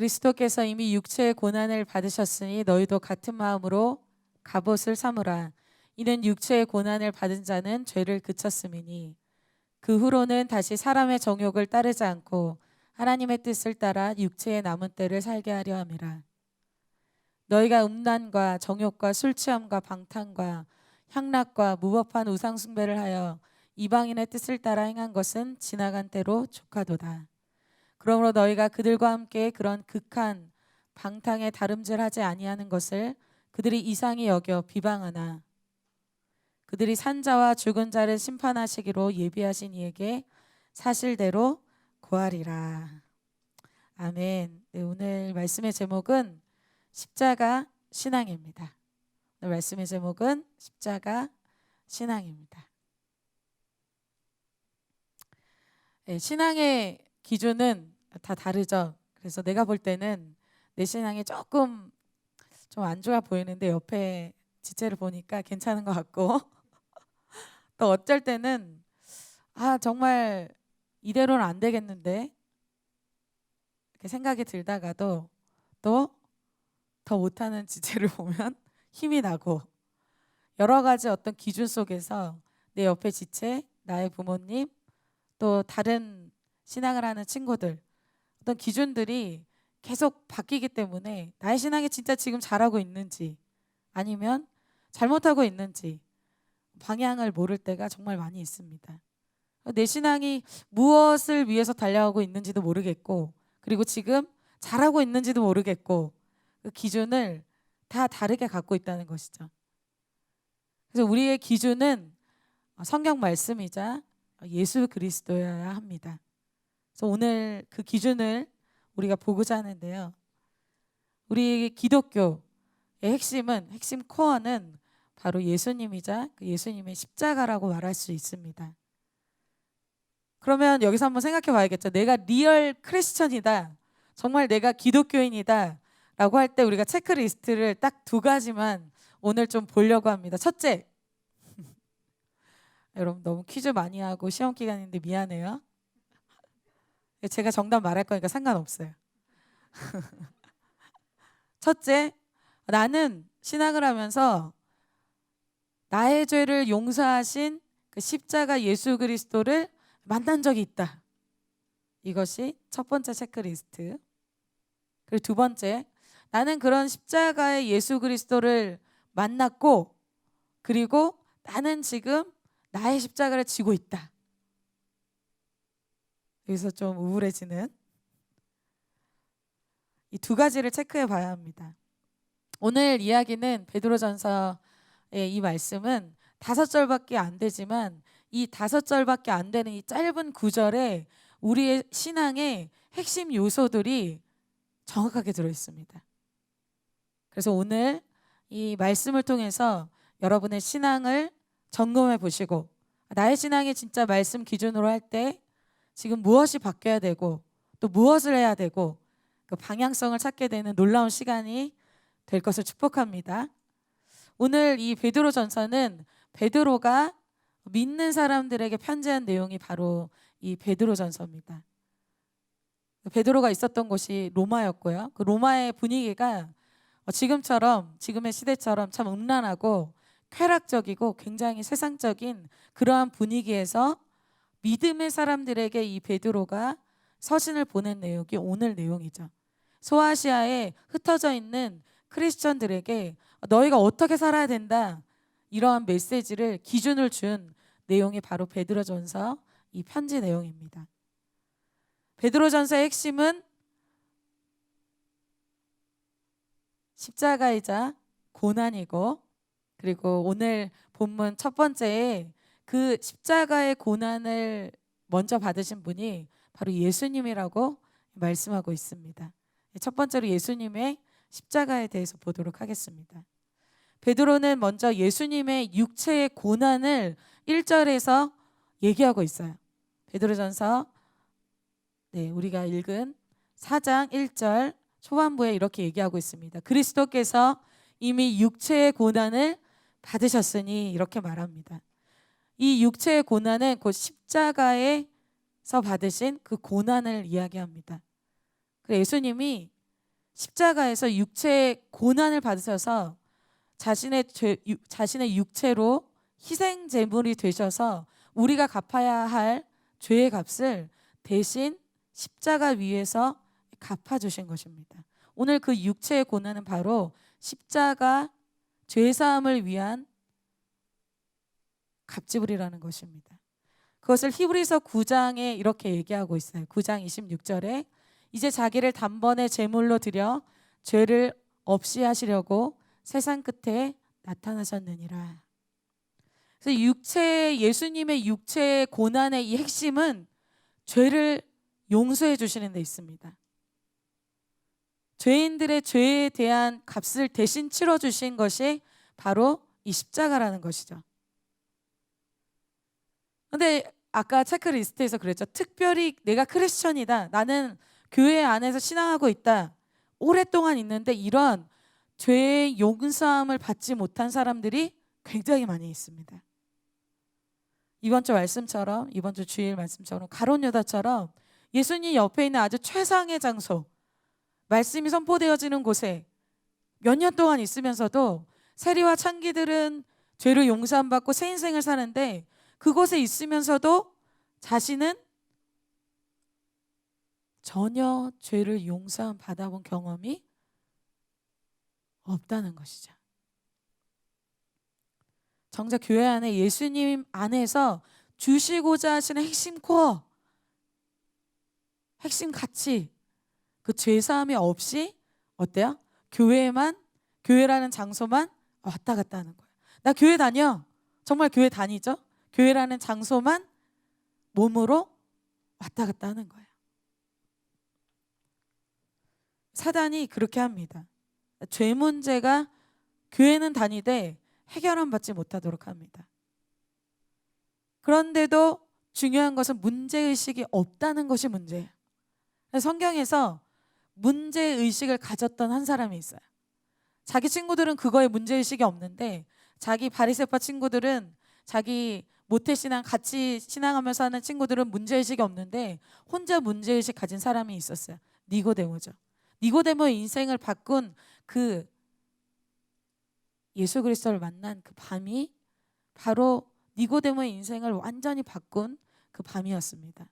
그리스도께서 이미 육체의 고난을 받으셨으니 너희도 같은 마음으로 갑옷을 삼으라. 이는 육체의 고난을 받은 자는 죄를 그쳤음이니 그 후로는 다시 사람의 정욕을 따르지 않고 하나님의 뜻을 따라 육체의 남은 때를 살게 하려 함이라. 너희가 음란과 정욕과 술 취함과 방탕과 향락과 무법한 우상 숭배를 하여 이방인의 뜻을 따라 행한 것은 지나간 때로 족하도다. 그러므로 너희가 그들과 함께 그런 극한 방탕에 다름질하지 아니하는 것을 그들이 이상히 여겨 비방하나 그들이 산자와 죽은 자를 심판하시기로 예비하신 이에게 사실대로 고하리라. 아멘. 네, 오늘 말씀의 제목은 십자가 신앙입니다. 오늘 말씀의 제목은 십자가 신앙입니다. 네, 신앙의 기준은 다 다르죠. 그래서 내가 볼 때는 내 신앙이 조금 좀 안 좋아 보이는데 옆에 지체를 보니까 괜찮은 것 같고 또 어쩔 때는 정말 이대로는 안 되겠는데 이렇게 생각이 들다가도 또 더 못하는 지체를 보면 힘이 나고 여러 가지 어떤 기준 속에서 내 옆에 지체, 나의 부모님, 또 다른 신앙을 하는 친구들 어떤 기준들이 계속 바뀌기 때문에 나의 신앙이 진짜 지금 잘하고 있는지 아니면 잘못하고 있는지 방향을 모를 때가 정말 많이 있습니다. 내 신앙이 무엇을 위해서 달려가고 있는지도 모르겠고 그리고 지금 잘하고 있는지도 모르겠고 그 기준을 다 다르게 갖고 있다는 것이죠. 그래서 우리의 기준은 성경 말씀이자 예수 그리스도여야 합니다. 그래서 오늘 그 기준을 우리가 보고자 하는데요. 우리 기독교의 핵심 코어는 바로 예수님이자 그 예수님의 십자가라고 말할 수 있습니다. 그러면 여기서 한번 생각해 봐야겠죠. 내가 리얼 크리스천이다. 정말 내가 기독교인이다. 라고 할 때 우리가 체크리스트를 딱 두 가지만 오늘 좀 보려고 합니다. 첫째, 여러분 너무 퀴즈 많이 하고 시험 기간인데 미안해요. 제가 정답 말할 거니까 상관없어요. 첫째, 나는 신앙을 하면서 나의 죄를 용서하신 그 십자가 예수 그리스도를 만난 적이 있다. 이것이 첫 번째 체크리스트. 그리고 두 번째, 나는 그런 십자가의 예수 그리스도를 만났고 그리고 나는 지금 나의 십자가를 지고 있다. 여기서 좀 우울해지는 이 두 가지를 체크해 봐야 합니다. 오늘 이야기는 베드로전서의 이 말씀은 5절밖에 안 되지만 이 5절밖에 안 되는 이 짧은 구절에 우리의 신앙의 핵심 요소들이 정확하게 들어 있습니다. 그래서 오늘 이 말씀을 통해서 여러분의 신앙을 점검해 보시고 나의 신앙이 진짜 말씀 기준으로 할 때 지금 무엇이 바뀌어야 되고 또 무엇을 해야 되고 그 방향성을 찾게 되는 놀라운 시간이 될 것을 축복합니다. 오늘 이 베드로전서는 베드로가 믿는 사람들에게 편지한 내용이 바로 이 베드로전서입니다. 베드로가 있었던 곳이 로마였고요. 그 로마의 분위기가 지금의 시대처럼 참 음란하고 쾌락적이고 굉장히 세상적인 그러한 분위기에서 믿음의 사람들에게 이 베드로가 서신을 보낸 내용이 오늘 내용이죠. 소아시아에 흩어져 있는 크리스천들에게 너희가 어떻게 살아야 된다 이러한 메시지를 기준을 준 내용이 바로 베드로전서 이 편지 내용입니다. 베드로전서의 핵심은 십자가이자 고난이고 그리고 오늘 본문 첫 번째에 그 십자가의 고난을 먼저 받으신 분이 바로 예수님이라고 말씀하고 있습니다. 첫 번째로 예수님의 십자가에 대해서 보도록 하겠습니다. 베드로는 먼저 예수님의 육체의 고난을 1절에서 얘기하고 있어요. 베드로전서 우리가 읽은 4장 1절 초반부에 이렇게 얘기하고 있습니다. 그리스도께서 이미 육체의 고난을 받으셨으니 이렇게 말합니다. 이 육체의 고난은 곧 십자가에서 받으신 그 고난을 이야기합니다. 예수님이 십자가에서 육체의 고난을 받으셔서 자신의 육체로 희생 제물이 되셔서 우리가 갚아야 할 죄의 값을 대신 십자가 위에서 갚아주신 것입니다. 오늘 그 육체의 고난은 바로 십자가 죄사함을 위한 값지불이라는 것입니다. 그것을 히브리서 9장에 이렇게 얘기하고 있어요. 9장 26절에 이제 자기를 단번에 제물로 드려 죄를 없이 하시려고 세상 끝에 나타나셨느니라. 그래서 예수님의 육체의 고난의 이 핵심은 죄를 용서해 주시는 데 있습니다. 죄인들의 죄에 대한 값을 대신 치러 주신 것이 바로 이 십자가라는 것이죠. 근데 아까 체크리스트에서 그랬죠. 특별히 내가 크리스천이다. 나는 교회 안에서 신앙하고 있다. 오랫동안 있는데 이런 죄의 용서함을 받지 못한 사람들이 굉장히 많이 있습니다. 이번 주 주일 말씀처럼 가룟 유다처럼 예수님 옆에 있는 아주 최상의 장소, 말씀이 선포되어지는 곳에 몇 년 동안 있으면서도 세리와 창기들은 죄를 용서함 받고 새 인생을 사는데 그곳에 있으면서도 자신은 전혀 죄를 용서함 받아본 경험이 없다는 것이죠. 정작 교회 안에 예수님 안에서 주시고자 하시는 핵심 코어, 핵심 가치, 그 죄사함이 없이 어때요? 교회라는 장소만 왔다 갔다 하는 거예요. 나 교회 다녀. 정말 교회 다니죠? 교회라는 장소만 몸으로 왔다 갔다 하는 거예요. 사단이 그렇게 합니다. 죄 문제가 교회는 다니되 해결은 받지 못하도록 합니다. 그런데도 중요한 것은 문제의식이 없다는 것이 문제예요. 성경에서 문제의식을 가졌던 한 사람이 있어요. 자기 친구들은 그거에 문제의식이 없는데 자기 바리새파 친구들은 자기 모태신앙 같이 신앙하면서 하는 친구들은 문제의식이 없는데 혼자 문제의식 가진 사람이 있었어요. 니고데모죠. 니고데모의 인생을 바꾼 그 예수 그리스도를 만난 그 밤이 바로 니고데모의 인생을 완전히 바꾼 그 밤이었습니다.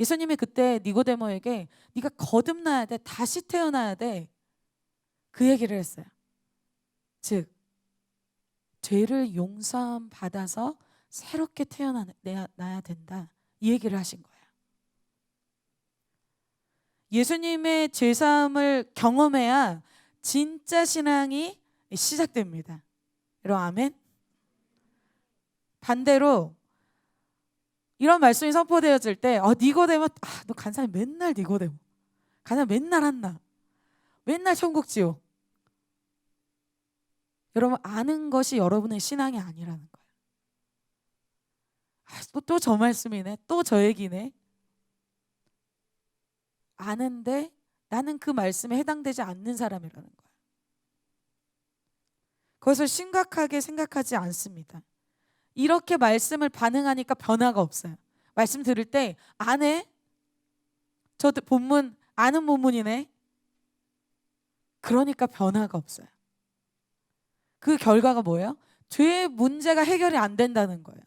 예수님이 그때 니고데모에게 네가 거듭나야 돼. 다시 태어나야 돼. 그 얘기를 했어요. 즉 죄를 용서함 받아서 새롭게 태어나야 된다. 이 얘기를 하신 거예요. 예수님의 죄사함을 경험해야 진짜 신앙이 시작됩니다. 여러분 아멘? 반대로 이런 말씀이 선포되어질 때 니고데모 너 간사님 맨날 니고데모 간사님 맨날 한나 맨날 천국 지옥. 여러분 아는 것이 여러분의 신앙이 아니라는 거예요. 또 저 말씀이네. 또 저 얘기네. 아는데 나는 그 말씀에 해당되지 않는 사람이라는 거예요. 그것을 심각하게 생각하지 않습니다. 이렇게 말씀을 반응하니까 변화가 없어요. 말씀 들을 때 아네? 저 본문 아는 본문이네. 그러니까 변화가 없어요. 그 결과가 뭐예요? 죄의 문제가 해결이 안 된다는 거예요.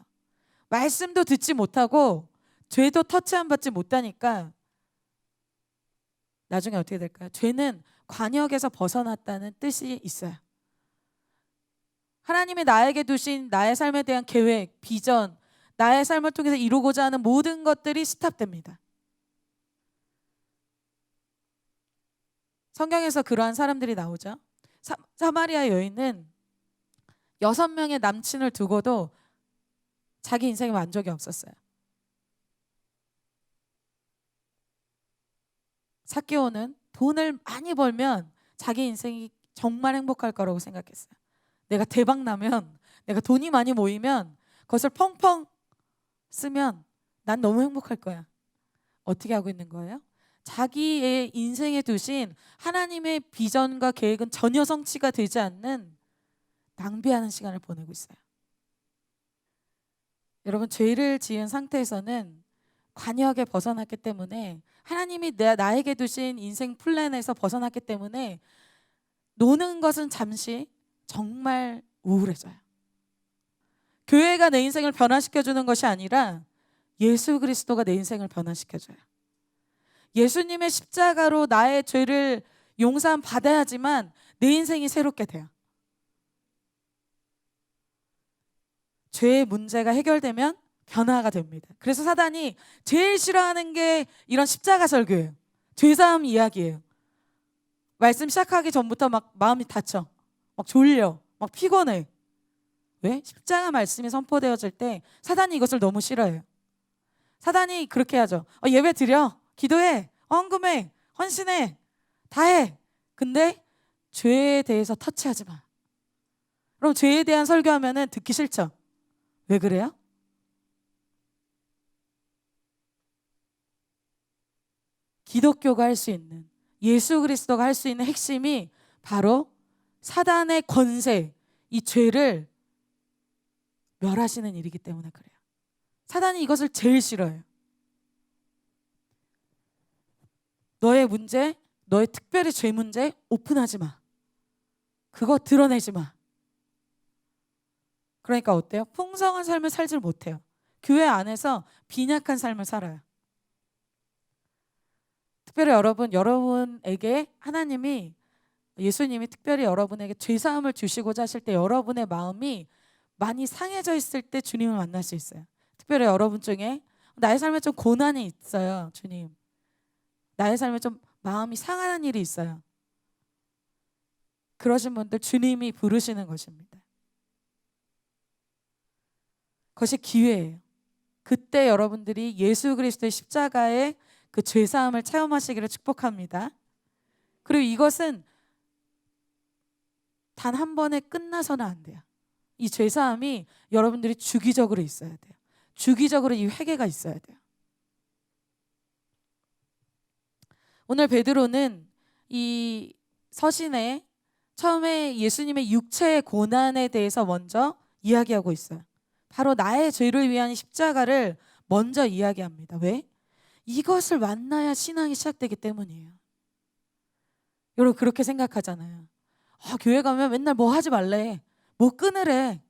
말씀도 듣지 못하고 죄도 터치함 받지 못하니까 나중에 어떻게 될까요? 죄는 관역에서 벗어났다는 뜻이 있어요. 하나님이 나에게 두신 나의 삶에 대한 계획, 비전, 나의 삶을 통해서 이루고자 하는 모든 것들이 스탑됩니다. 성경에서 그러한 사람들이 나오죠. 사마리아 여인은 6명의 남친을 두고도 자기 인생에 만족이 없었어요. 삭개오는 돈을 많이 벌면 자기 인생이 정말 행복할 거라고 생각했어요. 내가 대박 나면, 내가 돈이 많이 모이면 그것을 펑펑 쓰면 난 너무 행복할 거야. 어떻게 하고 있는 거예요? 자기의 인생에 두신 하나님의 비전과 계획은 전혀 성취가 되지 않는 낭비하는 시간을 보내고 있어요. 여러분 죄를 지은 상태에서는 관역에 벗어났기 때문에, 하나님이 나에게 두신 인생 플랜에서 벗어났기 때문에 노는 것은 잠시 정말 우울해져요. 교회가 내 인생을 변화시켜주는 것이 아니라 예수 그리스도가 내 인생을 변화시켜줘요. 예수님의 십자가로 나의 죄를 용서함 받아야지만 내 인생이 새롭게 돼요. 죄의 문제가 해결되면 변화가 됩니다. 그래서 사단이 제일 싫어하는 게 이런 십자가 설교예요. 죄사함 이야기예요. 말씀 시작하기 전부터 막 마음이 다쳐, 막 졸려, 막 피곤해. 왜? 십자가 말씀이 선포되어질 때 사단이 이것을 너무 싫어해요. 사단이 그렇게 하죠. 예배 드려, 기도해, 헌금해, 헌신해, 다 해. 근데 죄에 대해서 터치하지 마. 그럼 죄에 대한 설교하면은 듣기 싫죠. 왜 그래요? 기독교가 할 수 있는, 예수 그리스도가 할 수 있는 핵심이 바로 사단의 권세, 이 죄를 멸하시는 일이기 때문에 그래요. 사단이 이것을 제일 싫어해요. 너의 문제, 너의 특별히 죄 문제 오픈하지 마. 그거 드러내지 마. 그러니까 어때요? 풍성한 삶을 살지 못해요. 교회 안에서 빈약한 삶을 살아요. 특별히 여러분에게 하나님이, 예수님이 특별히 여러분에게 죄사함을 주시고자 하실 때 여러분의 마음이 많이 상해져 있을 때 주님을 만날 수 있어요. 특별히 여러분 중에 나의 삶에 좀 고난이 있어요. 주님, 나의 삶에 좀 마음이 상하는 일이 있어요. 그러신 분들 주님이 부르시는 것입니다. 그것이 기회예요. 그때 여러분들이 예수 그리스도의 십자가의 그 죄사함을 체험하시기를 축복합니다. 그리고 이것은 단 한 번에 끝나서는 안 돼요. 이 죄사함이 여러분들이 주기적으로 있어야 돼요. 주기적으로 이 회개가 있어야 돼요. 오늘 베드로는 이 서신에 처음에 예수님의 육체의 고난에 대해서 먼저 이야기하고 있어요. 바로 나의 죄를 위한 십자가를 먼저 이야기합니다. 왜? 이것을 만나야 신앙이 시작되기 때문이에요. 여러분 그렇게 생각하잖아요. 교회 가면 맨날 뭐 하지 말래, 뭐 끊으래.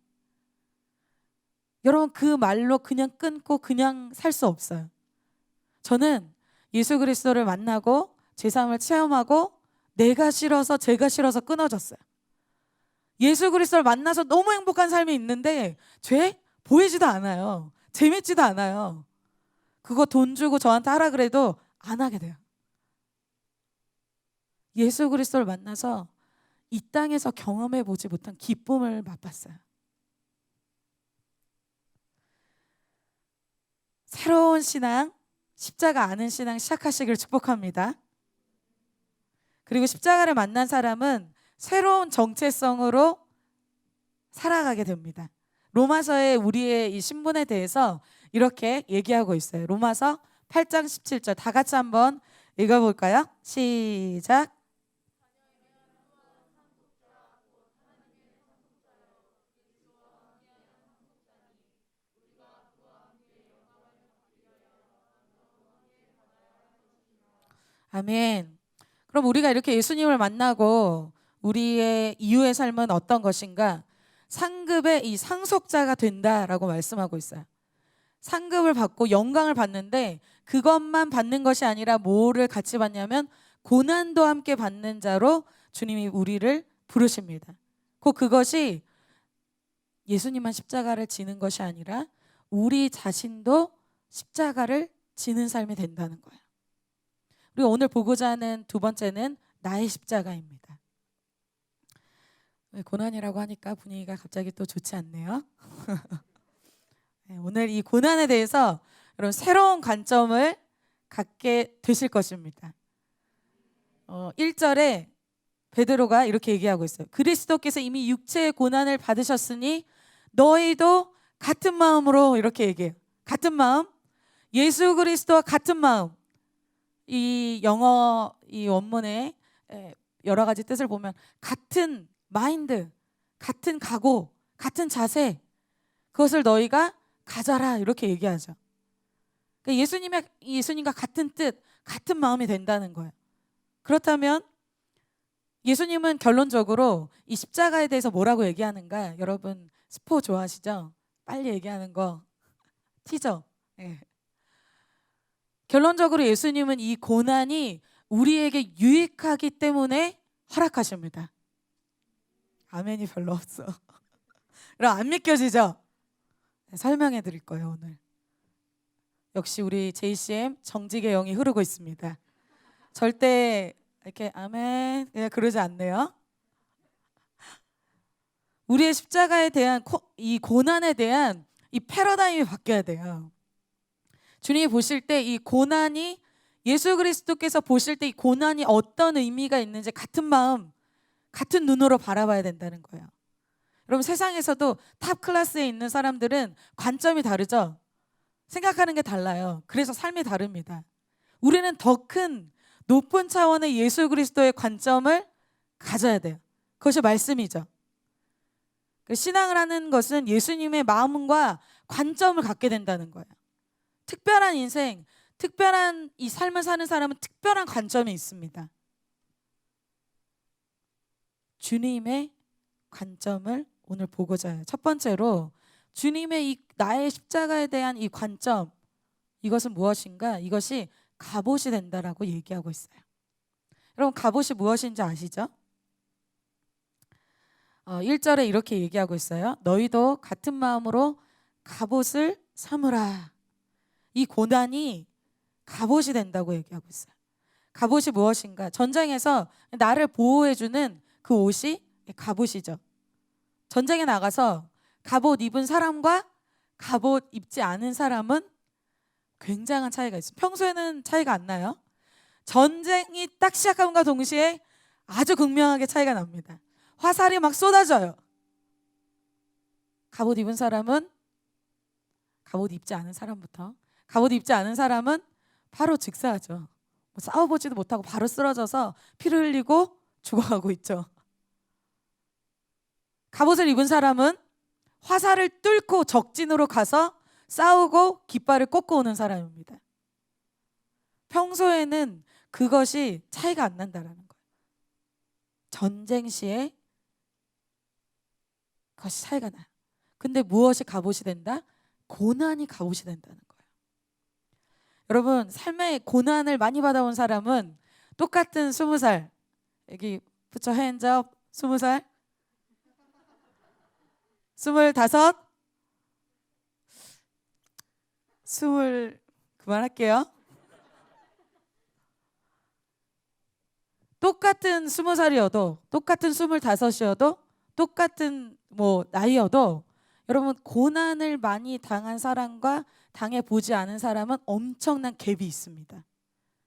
여러분 그 말로 그냥 끊고 그냥 살 수 없어요. 저는 예수 그리스도를 만나고 죄사함을 체험하고 내가 싫어서 제가 싫어서 끊어졌어요. 예수 그리스도를 만나서 너무 행복한 삶이 있는데 죄 보이지도 않아요. 재밌지도 않아요. 그거 돈 주고 저한테 하라 그래도 안 하게 돼요. 예수 그리스도를 만나서 이 땅에서 경험해 보지 못한 기쁨을 맛봤어요. 새로운 신앙, 십자가 아는 신앙 시작하시길 축복합니다. 그리고 십자가를 만난 사람은 새로운 정체성으로 살아가게 됩니다. 로마서의 우리의 이 신분에 대해서 이렇게 얘기하고 있어요. 로마서 8장 17절 다 같이 한번 읽어볼까요? 시작. 아멘. 그럼 우리가 이렇게 예수님을 만나고 우리의 이후의 삶은 어떤 것인가? 상급의 이 상속자가 된다라고 말씀하고 있어요. 상급을 받고 영광을 받는데 그것만 받는 것이 아니라 뭐를 같이 받냐면 고난도 함께 받는 자로 주님이 우리를 부르십니다. 그것이 예수님만 십자가를 지는 것이 아니라 우리 자신도 십자가를 지는 삶이 된다는 거예요. 그리고 오늘 보고자 하는 두 번째는 나의 십자가입니다. 고난이라고 하니까 분위기가 갑자기 또 좋지 않네요. 오늘 이 고난에 대해서 여러분 새로운 관점을 갖게 되실 것입니다. 1절에 베드로가 이렇게 얘기하고 있어요. 그리스도께서 이미 육체의 고난을 받으셨으니 너희도 같은 마음으로, 이렇게 얘기해요. 같은 마음, 예수 그리스도와 같은 마음. 이 영어 이 원문의 여러 가지 뜻을 보면 같은 마인드, 같은 각오, 같은 자세, 그것을 너희가 가져라, 이렇게 얘기하죠. 그러니까 예수님과 같은 뜻, 같은 마음이 된다는 거예요. 그렇다면 예수님은 결론적으로 이 십자가에 대해서 뭐라고 얘기하는가? 여러분 스포 좋아하시죠? 빨리 얘기하는 거 티죠? 네. 결론적으로 예수님은 이 고난이 우리에게 유익하기 때문에 허락하십니다. 아멘이 별로 없어. 그럼 안 믿겨지죠? 네, 설명해 드릴 거예요 오늘. 역시 우리 JCM 정직의 영이 흐르고 있습니다. 절대 이렇게 아멘 그냥 그러지 않네요. 우리의 십자가에 대한 이 고난에 대한 이 패러다임이 바뀌어야 돼요. 주님이 보실 때 이 고난이 예수 그리스도께서 보실 때 이 고난이 어떤 의미가 있는지 같은 마음, 같은 눈으로 바라봐야 된다는 거예요. 여러분 세상에서도 탑 클래스에 있는 사람들은 관점이 다르죠. 생각하는 게 달라요. 그래서 삶이 다릅니다. 우리는 더 큰 높은 차원의 예수 그리스도의 관점을 가져야 돼요. 그것이 말씀이죠. 신앙을 하는 것은 예수님의 마음과 관점을 갖게 된다는 거예요. 특별한 인생, 특별한 이 삶을 사는 사람은 특별한 관점이 있습니다. 주님의 관점을 오늘 보고자 해요. 첫 번째로 주님의 이 나의 십자가에 대한 이 관점, 이것은 무엇인가? 이것이 갑옷이 된다라고 얘기하고 있어요. 여러분 갑옷이 무엇인지 아시죠? 1절에 이렇게 얘기하고 있어요. 너희도 같은 마음으로 갑옷을 삼으라. 이 고난이 갑옷이 된다고 얘기하고 있어요. 갑옷이 무엇인가? 전쟁에서 나를 보호해주는 그 옷이 갑옷이죠. 전쟁에 나가서 갑옷 입은 사람과 갑옷 입지 않은 사람은 굉장한 차이가 있어요. 평소에는 차이가 안 나요. 전쟁이 딱 시작함과 동시에 아주 극명하게 차이가 납니다. 화살이 막 쏟아져요. 갑옷 입은 사람은 갑옷 입지 않은 사람부터, 갑옷 입지 않은 사람은 바로 즉사하죠. 뭐 싸워보지도 못하고 바로 쓰러져서 피를 흘리고 죽어가고 있죠. 갑옷을 입은 사람은 화살을 뚫고 적진으로 가서 싸우고 깃발을 꽂고 오는 사람입니다. 평소에는 그것이 차이가 안 난다라는 거예요. 전쟁 시에 그것이 차이가 나요. 근데 무엇이 갑옷이 된다? 고난이 갑옷이 된다는 거예요. 여러분 삶의 고난을 많이 받아온 사람은 똑같은 20살, 여기 put your hands up, 20살, 25, 20 그만할게요. 똑같은 20살이어도 똑같은 25이어도 똑같은 나이여도 여러분 고난을 많이 당한 사람과 당해보지 않은 사람은 엄청난 갭이 있습니다.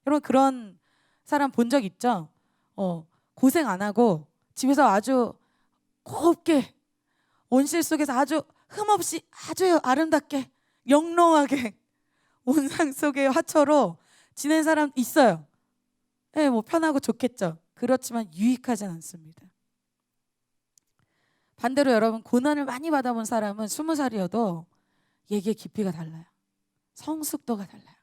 여러분 그런 사람 본 적 있죠? 고생 안 하고 집에서 아주 곱게 온실 속에서 아주 흠없이 아주 아름답게 영롱하게 온상 속의 화초로 지낸 사람 있어요. 네, 편하고 좋겠죠. 그렇지만 유익하진 않습니다. 반대로 여러분 고난을 많이 받아본 사람은 20살이어도 얘기의 깊이가 달라요. 성숙도가 달라요.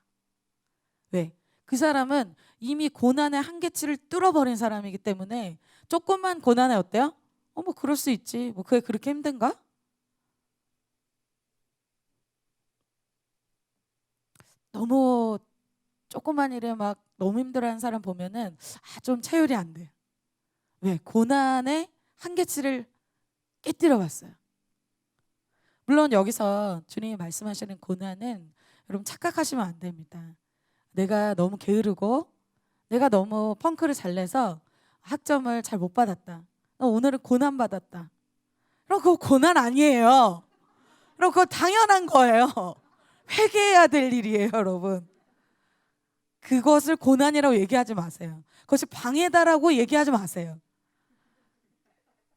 왜? 그 사람은 이미 고난의 한계치를 뚫어버린 사람이기 때문에 조금만 고난에 어때요? 그럴 수 있지. 그게 그렇게 힘든가? 너무 조그만 일에 막 너무 힘들어하는 사람 보면은 좀 체율이 안 돼요. 왜? 고난의 한계치를 깨뜨려 봤어요. 물론 여기서 주님이 말씀하시는 고난은 여러분 착각하시면 안 됩니다. 내가 너무 게으르고 내가 너무 펑크를 잘 내서 학점을 잘 못 받았다. 오늘은 고난 받았다. 그럼 그거 고난 아니에요. 그럼 그거 당연한 거예요. 회개해야 될 일이에요, 여러분. 그것을 고난이라고 얘기하지 마세요. 그것이 방해다라고 얘기하지 마세요.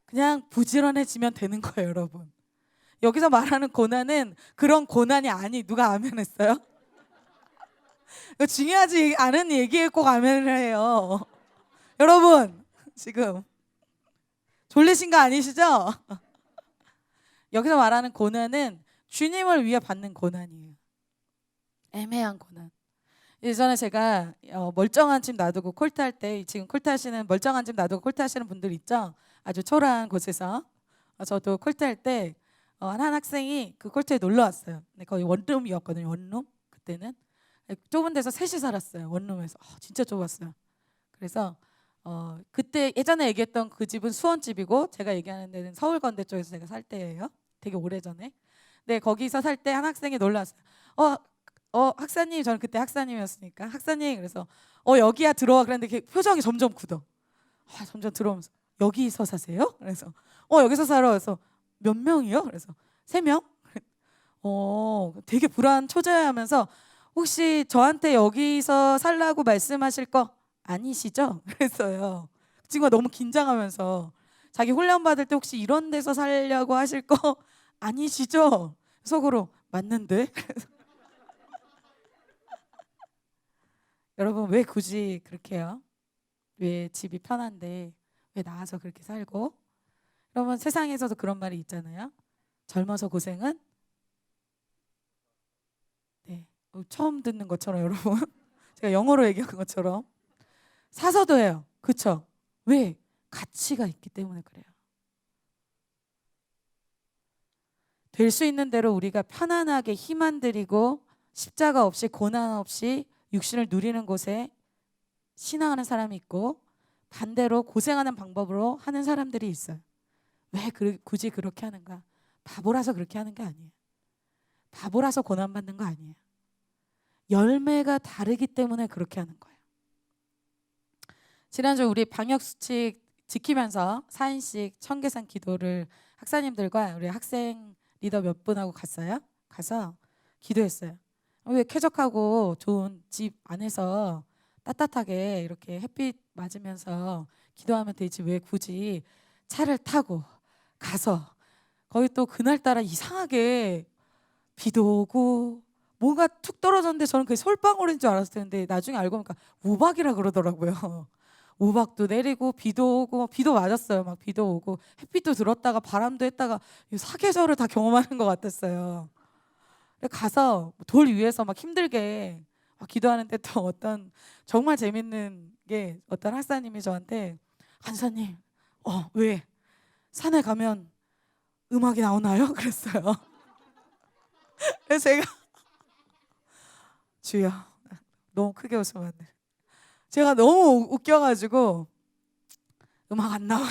그냥 부지런해지면 되는 거예요, 여러분. 여기서 말하는 고난은 그런 고난이 누가 아멘 했어요? 중요하지 않은 얘기에 꼭 아멘을 해요. 여러분 지금 졸리신 거 아니시죠? 여기서 말하는 고난은 주님을 위해 받는 고난이에요. 애매한 고난. 예전에 제가 멀쩡한 집 놔두고 콜트할 때, 지금 콜트하시는 멀쩡한 집 놔두고 콜트하시는 분들 있죠? 아주 초라한 곳에서. 저도 콜트할 때 한 학생이 그 콜트에 놀러 왔어요. 근데 거의 원룸이었거든요. 원룸 그때는 좁은 데서 셋이 살았어요. 원룸에서. 진짜 좁았어요. 그래서 그때 예전에 얘기했던 그 집은 수원집이고 제가 얘기하는 데는 서울건대 쪽에서 제가 살 때예요. 되게 오래전에. 네, 거기서 살 때 한 학생이 놀러 왔어요. 학사님, 저는 그때 학사님이었으니까 학사님, 그래서 여기야 들어와 그랬는데 표정이 점점 굳어. 점점 들어오면서 여기서 사세요? 그래서 여기서 살아. 그래서 몇 명이요? 그래서 3명? 되게 불안 초조해하면서 혹시 저한테 여기서 살라고 말씀하실 거 아니시죠? 그랬어요. 친구가 너무 긴장하면서 자기 훈련 받을 때 혹시 이런 데서 살려고 하실 거 아니시죠? 속으로 맞는데. 여러분 왜 굳이 그렇게 해요? 왜 집이 편한데 왜 나와서 그렇게 살고? 여러분 세상에서도 그런 말이 있잖아요. 젊어서 고생은 네, 처음 듣는 것처럼 여러분 제가 영어로 얘기한 것처럼 사서도 해요. 그쵸? 왜? 가치가 있기 때문에 그래요. 될 수 있는 대로 우리가 편안하게 힘 안 들이고 십자가 없이 고난 없이 육신을 누리는 곳에 신앙하는 사람이 있고 반대로 고생하는 방법으로 하는 사람들이 있어요. 왜 굳이 그렇게 하는가? 바보라서 그렇게 하는 게 아니에요. 바보라서 고난받는 거 아니에요. 열매가 다르기 때문에 그렇게 하는 거예요. 지난주 우리 방역수칙 지키면서 4인씩 청계산 기도를 학사님들과 우리 학생 리더 몇 분하고 갔어요. 가서 기도했어요. 왜 쾌적하고 좋은 집 안에서 따뜻하게 이렇게 햇빛 맞으면서 기도하면 되지 왜 굳이 차를 타고 가서 거기 또 그날따라 이상하게 비도 오고 뭐가 툭 떨어졌는데 저는 그게 솔방울인 줄 알았을 텐데 나중에 알고 보니까 우박이라 그러더라고요. 우박도 내리고 비도 오고 비도 맞았어요. 막 비도 오고 햇빛도 들었다가 바람도 했다가 사계절을 다 경험하는 것 같았어요. 가서 돌 위에서 막 힘들게 막 기도하는데 또 어떤 정말 재밌는 게 어떤 학사님이 저한테 한사님 왜 산에 가면 음악이 나오나요? 그랬어요. 그래서 제가 주여 너무 크게 웃으면 안 돼. 제가 너무 웃겨가지고 음악 안 나와.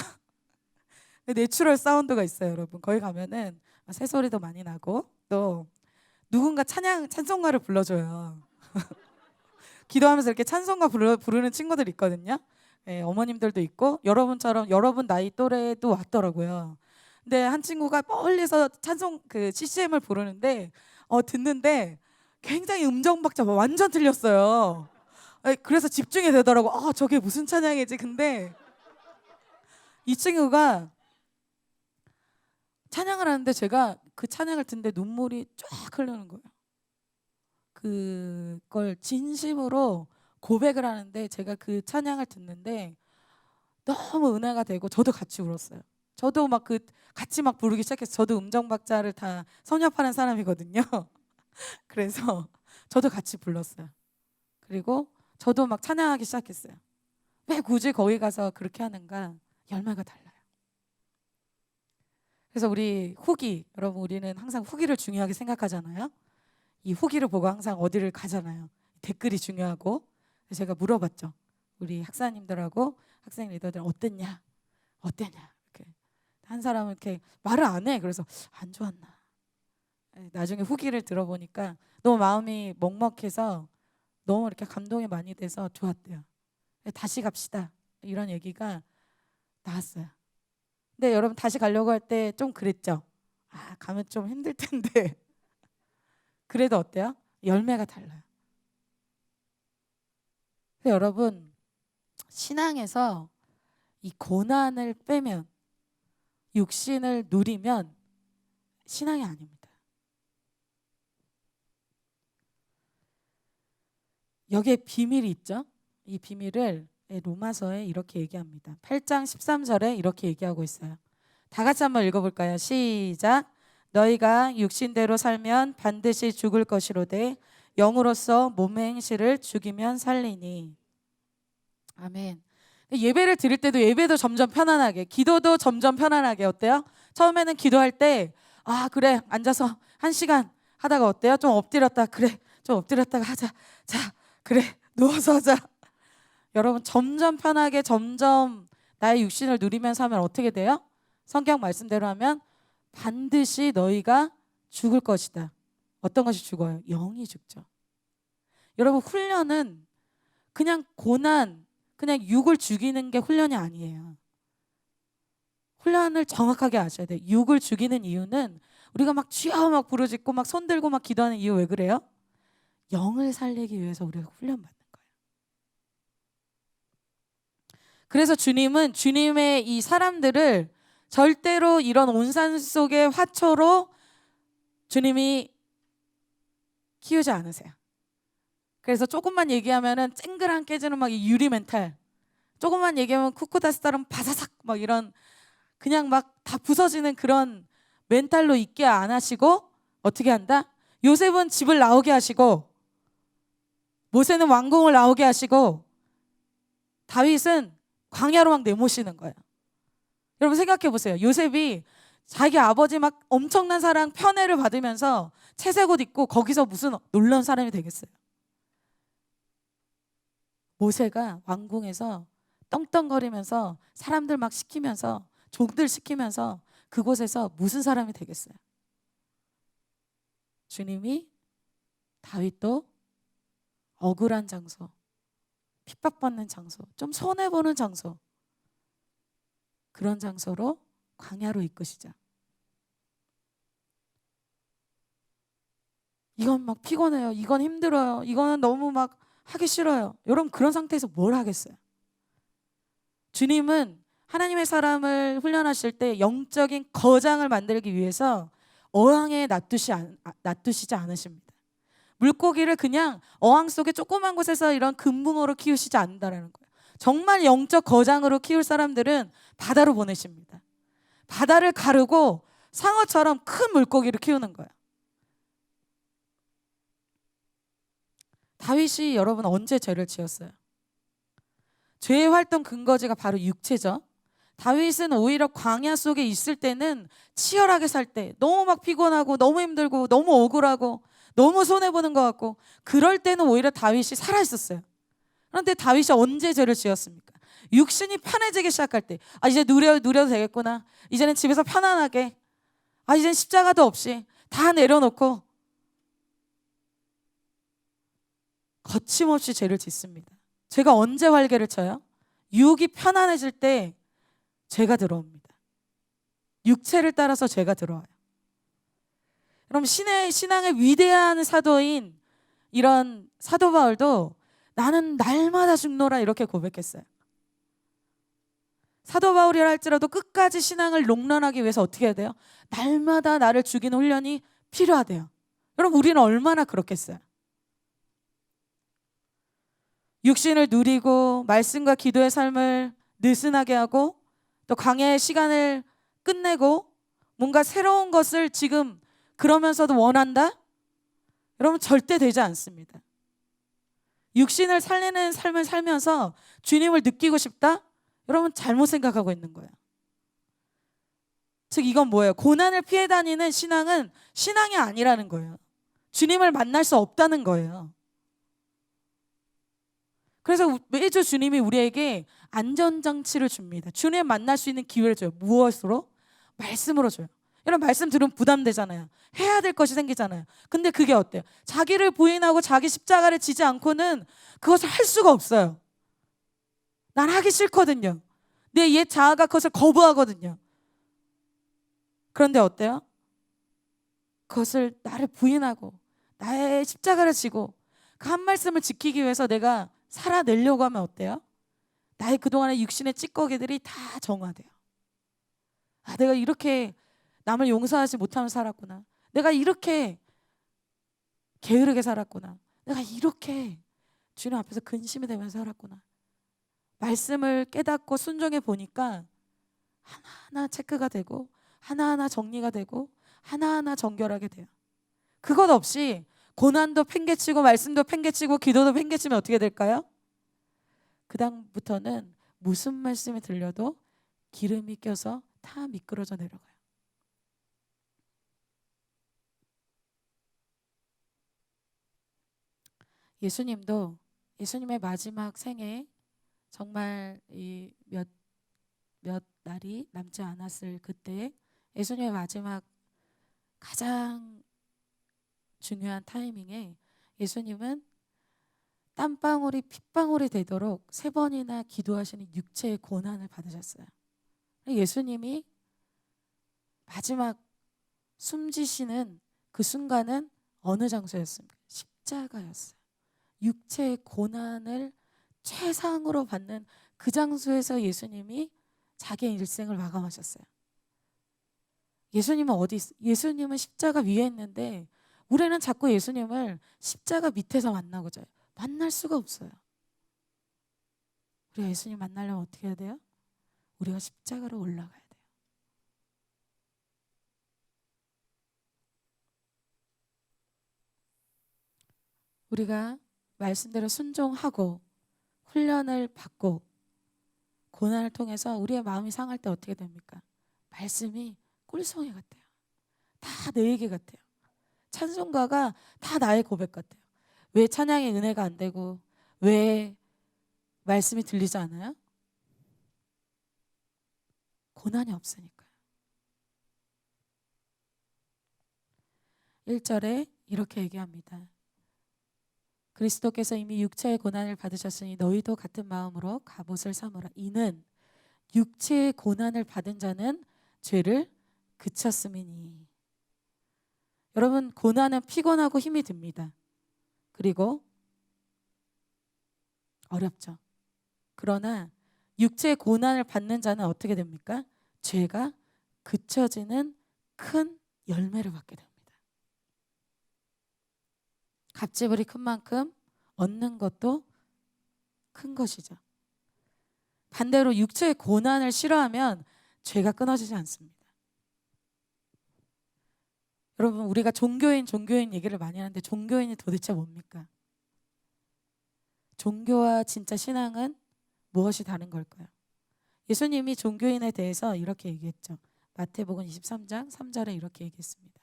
내추럴 사운드가 있어요, 여러분. 거기 가면은 새소리도 많이 나고 또 누군가 찬송가를 불러줘요. 기도하면서 이렇게 찬송가 부르는 친구들 있거든요. 예, 어머님들도 있고 여러분처럼 여러분 나이 또래도 왔더라고요. 근데 한 친구가 멀리서 찬송 그 CCM을 부르는데 듣는데 굉장히 음정 박자 완전 틀렸어요. 그래서 집중이 되더라고. 저게 무슨 찬양이지? 근데 이 친구가 찬양을 하는데 제가 그 찬양을 듣는데 눈물이 쫙 흐르는 거예요. 그걸 진심으로 고백을 하는데 제가 그 찬양을 듣는데 너무 은혜가 되고 저도 같이 울었어요. 저도 막 같이 막 부르기 시작해서 저도 음정 박자를 다 섭렵하는 사람이거든요. 그래서 저도 같이 불렀어요. 그리고 저도 막 찬양하기 시작했어요. 왜 굳이 거기 가서 그렇게 하는가? 열매가 달라요. 그래서 우리 후기, 여러분 우리는 항상 후기를 중요하게 생각하잖아요. 이 후기를 보고 항상 어디를 가잖아요. 댓글이 중요하고. 제가 물어봤죠. 우리 학사님들하고 학생 리더들 어땠냐? 이렇게 한 사람은 이렇게 말을 안 해. 그래서 안 좋았나? 나중에 후기를 들어보니까 너무 마음이 먹먹해서 너무 이렇게 감동이 많이 돼서 좋았대요. 다시 갑시다. 이런 얘기가 나왔어요. 근데 여러분 다시 가려고 할 때 좀 그랬죠. 가면 좀 힘들 텐데. 그래도 어때요? 열매가 달라요. 여러분 신앙에서 이 고난을 빼면 육신을 누리면 신앙이 아닙니다. 여기에 비밀이 있죠. 이 비밀을 로마서에 이렇게 얘기합니다. 8장 13절에 이렇게 얘기하고 있어요. 다 같이 한번 읽어볼까요? 시작. 너희가 육신대로 살면 반드시 죽을 것이로되 영으로서 몸의 행실을 죽이면 살리니. 아멘. 예배를 드릴 때도 예배도 점점 편안하게, 기도도 점점 편안하게. 어때요? 처음에는 기도할 때 그래 앉아서 1시간 하다가 어때요? 좀 엎드렸다. 그래 좀 엎드렸다가 하자. 자 그래 누워서 하자. 여러분 점점 편하게 점점 나의 육신을 누리면서 하면 어떻게 돼요? 성경 말씀대로 하면 반드시 너희가 죽을 것이다. 어떤 것이 죽어요? 영이 죽죠. 여러분 훈련은 그냥 고난, 그냥 육을 죽이는 게 훈련이 아니에요. 훈련을 정확하게 아셔야 돼요. 육을 죽이는 이유는 우리가 막 주여 막 부르짖고 막 손들고 막 기도하는 이유 왜 그래요? 영을 살리기 위해서 우리가 훈련받는 거예요. 그래서 주님은 주님의 이 사람들을 절대로 이런 온산 속의 화초로 주님이 키우지 않으세요. 그래서 조금만 얘기하면은 쨍그랑 깨지는 막 이 유리 멘탈, 조금만 얘기하면 쿠쿠다스처럼 바사삭 막 이런 그냥 막 다 부서지는 그런 멘탈로 있게 안 하시고 어떻게 한다? 요셉은 집을 나오게 하시고 모세는 왕궁을 나오게 하시고 다윗은 광야로 막 내모시는 거예요. 여러분 생각해 보세요. 요셉이 자기 아버지 막 엄청난 사랑 편애를 받으면서 채색옷 입고 거기서 무슨 놀라운 사람이 되겠어요. 모세가 왕궁에서 떵떵거리면서 사람들 막 시키면서 종들 시키면서 그곳에서 무슨 사람이 되겠어요? 주님이 다윗도 억울한 장소, 핍박받는 장소, 좀 손해보는 장소, 그런 장소로 광야로 이끄시자. 이건 막 피곤해요. 이건 힘들어요. 이거는 너무 막 하기 싫어요. 여러분 그런 상태에서 뭘 하겠어요? 주님은 하나님의 사람을 훈련하실 때 영적인 거장을 만들기 위해서 어항에 놔두시지 않으십니다. 물고기를 그냥 어항 속에 조그만 곳에서 이런 금붕어로 키우시지 않는다는 거예요. 정말 영적 거장으로 키울 사람들은 바다로 보내십니다. 바다를 가르고 상어처럼 큰 물고기를 키우는 거예요. 다윗이 여러분 언제 죄를 지었어요? 죄의 활동 근거지가 바로 육체죠. 다윗은 오히려 광야 속에 있을 때는 치열하게 살 때 너무 막 피곤하고 너무 힘들고 너무 억울하고 너무 손해보는 것 같고 그럴 때는 오히려 다윗이 살아있었어요. 그런데 다윗이 언제 죄를 지었습니까? 육신이 편해지기 시작할 때 이제 누려도 되겠구나. 이제는 집에서 편안하게 이제는 십자가도 없이 다 내려놓고 거침없이 죄를 짓습니다. 죄가 언제 활개를 쳐요? 육이 편안해질 때 죄가 들어옵니다. 육체를 따라서 죄가 들어와요. 그럼 신앙의 위대한 사도인 이런 사도 바울도 나는 날마다 죽노라 이렇게 고백했어요. 사도 바울이라 할지라도 끝까지 신앙을 롱런하기 위해서 어떻게 해야 돼요? 날마다 나를 죽이는 훈련이 필요하대요. 여러분 우리는 얼마나 그렇겠어요? 육신을 누리고 말씀과 기도의 삶을 느슨하게 하고 또 광야의 시간을 끝내고 뭔가 새로운 것을 지금 그러면서도 원한다? 여러분 절대 되지 않습니다. 육신을 살리는 삶을 살면서 주님을 느끼고 싶다? 여러분 잘못 생각하고 있는 거예요. 즉 이건 뭐예요? 고난을 피해 다니는 신앙은 신앙이 아니라는 거예요. 주님을 만날 수 없다는 거예요. 그래서 매주 주님이 우리에게 안전장치를 줍니다. 주님 만날 수 있는 기회를 줘요. 무엇으로? 말씀으로 줘요. 여러분 말씀 들으면 부담되잖아요. 해야 될 것이 생기잖아요. 근데 그게 어때요? 자기를 부인하고 자기 십자가를 지지 않고는 그것을 할 수가 없어요. 난 하기 싫거든요. 내 옛 자아가 그것을 거부하거든요. 그런데 어때요? 그것을 나를 부인하고 나의 십자가를 지고 그 한 말씀을 지키기 위해서 내가 살아내려고 하면 어때요? 나의 그동안의 육신의 찌꺼기들이 다 정화돼요. 내가 이렇게 남을 용서하지 못하면서 살았구나. 내가 이렇게 게으르게 살았구나. 내가 이렇게 주님 앞에서 근심이 되면서 살았구나. 말씀을 깨닫고 순종해 보니까 하나하나 체크가 되고 하나하나 정리가 되고 하나하나 정결하게 돼요. 그것 없이 고난도 팽개치고 말씀도 팽개치고 기도도 팽개치면 어떻게 될까요? 그 다음부터는 무슨 말씀이 들려도 기름이 껴서 다 미끄러져 내려가요. 예수님도 예수님의 마지막 생에 정말 이 몇 날이 남지 않았을 그때 예수님의 마지막 가장 중요한 타이밍에 예수님은 땀방울이 핏방울이 되도록 3번이나 기도하시는 육체의 고난을 받으셨어요. 예수님이 마지막 숨지시는 그 순간은 어느 장소였습니까? 십자가였어요. 육체의 고난을 최상으로 받는 그 장소에서 예수님이 자기의 일생을 마감하셨어요. 예수님은 어디 있어요? 예수님은 십자가 위에 있는데 우리는 자꾸 예수님을 십자가 밑에서 만나고자 해요. 만날 수가 없어요. 우리가 예수님 만나려면 어떻게 해야 돼요? 우리가 십자가로 올라가야 돼요. 우리가 말씀대로 순종하고 훈련을 받고 고난을 통해서 우리의 마음이 상할 때 어떻게 됩니까? 말씀이 꿀송이 같아요. 다 내 얘기 같아요. 찬송가가 다 나의 고백 같아요. 왜 찬양의 은혜가 안 되고 왜 말씀이 들리지 않아요? 고난이 없으니까요. 1절에 이렇게 얘기합니다. 그리스도께서 이미 육체의 고난을 받으셨으니 너희도 같은 마음으로 갑옷을 삼으라. 이는 육체의 고난을 받은 자는 죄를 그쳤음이니. 여러분, 고난은 피곤하고 힘이 듭니다. 그리고 어렵죠. 그러나 육체의 고난을 받는 자는 어떻게 됩니까? 죄가 그쳐지는 큰 열매를 받게 됩니다. 갑질이 큰 만큼 얻는 것도 큰 것이죠. 반대로 육체의 고난을 싫어하면 죄가 끊어지지 않습니다. 여러분, 우리가 종교인 얘기를 많이 하는데 종교인이 도대체 뭡니까? 종교와 진짜 신앙은 무엇이 다른 걸까요? 예수님이 종교인에 대해서 이렇게 얘기했죠. 마태복음 23장 3절에 이렇게 얘기했습니다.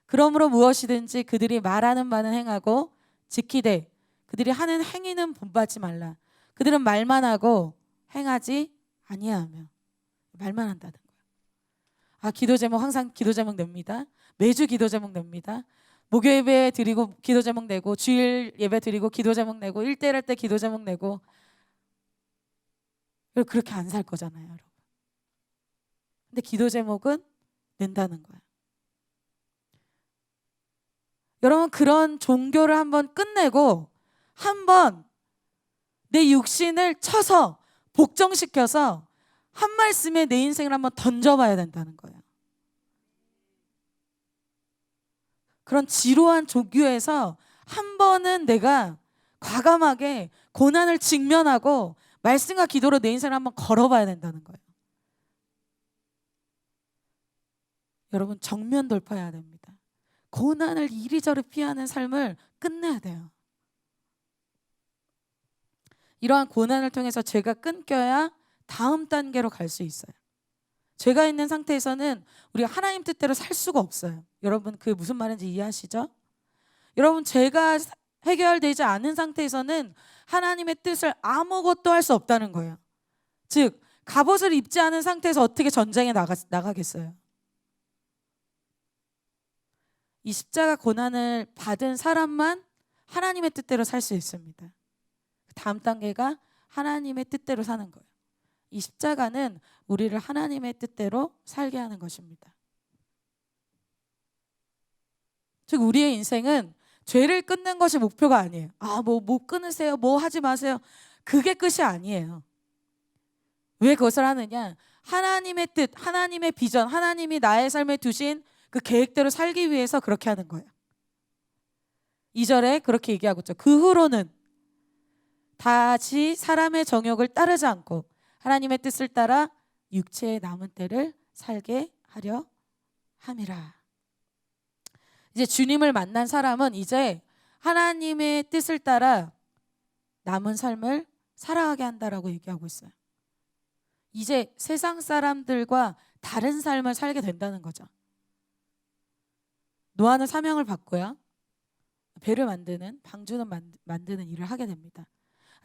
그러므로 무엇이든지 그들이 말하는 바는 행하고 지키되 그들이 하는 행위는 본받지 말라. 그들은 말만 하고 행하지 아니하며. 말만 한다는 거예요. 아, 기도 제목 항상 기도 제목 냅니다. 매주 기도 제목 냅니다. 목요 예배 드리고 기도 제목 내고 주일 예배 드리고 기도 제목 내고 1대1 할 때 기도 제목 내고. 그렇게 안 살 거잖아요, 여러분. 근데 기도 제목은 낸다는 거예요. 여러분, 그런 종교를 한번 끝내고 한번 내 육신을 쳐서 복종시켜서 한 말씀에 내 인생을 한번 던져봐야 된다는 거예요. 그런 지루한 종교에서 한 번은 내가 과감하게 고난을 직면하고 말씀과 기도로 내 인생을 한번 걸어봐야 된다는 거예요. 여러분, 정면 돌파해야 됩니다. 고난을 이리저리 피하는 삶을 끝내야 돼요. 이러한 고난을 통해서 죄가 끊겨야 다음 단계로 갈 수 있어요. 죄가 있는 상태에서는 우리가 하나님 뜻대로 살 수가 없어요. 여러분, 그게 무슨 말인지 이해하시죠? 여러분, 죄가 해결되지 않은 상태에서는 하나님의 뜻을 아무것도 할 수 없다는 거예요. 즉, 갑옷을 입지 않은 상태에서 어떻게 전쟁에 나가겠어요? 이 십자가 고난을 받은 사람만 하나님의 뜻대로 살 수 있습니다. 다음 단계가 하나님의 뜻대로 사는 거예요. 이 십자가는 우리를 하나님의 뜻대로 살게 하는 것입니다. 즉, 우리의 인생은 죄를 끊는 것이 목표가 아니에요. 못 끊으세요. 뭐 하지 마세요. 그게 끝이 아니에요. 왜 그것을 하느냐? 하나님의 뜻, 하나님의 비전, 하나님이 나의 삶에 두신 그 계획대로 살기 위해서 그렇게 하는 거예요. 2절에 그렇게 얘기하고 있죠. 그 후로는 다시 사람의 정욕을 따르지 않고 하나님의 뜻을 따라 육체의 남은 때를 살게 하려 함이라. 이제 주님을 만난 사람은 이제 하나님의 뜻을 따라 남은 삶을 살아가게 한다라고 얘기하고 있어요. 이제 세상 사람들과 다른 삶을 살게 된다는 거죠. 노아는 사명을 받고요, 배를 만드는, 방주는 만드는 일을 하게 됩니다.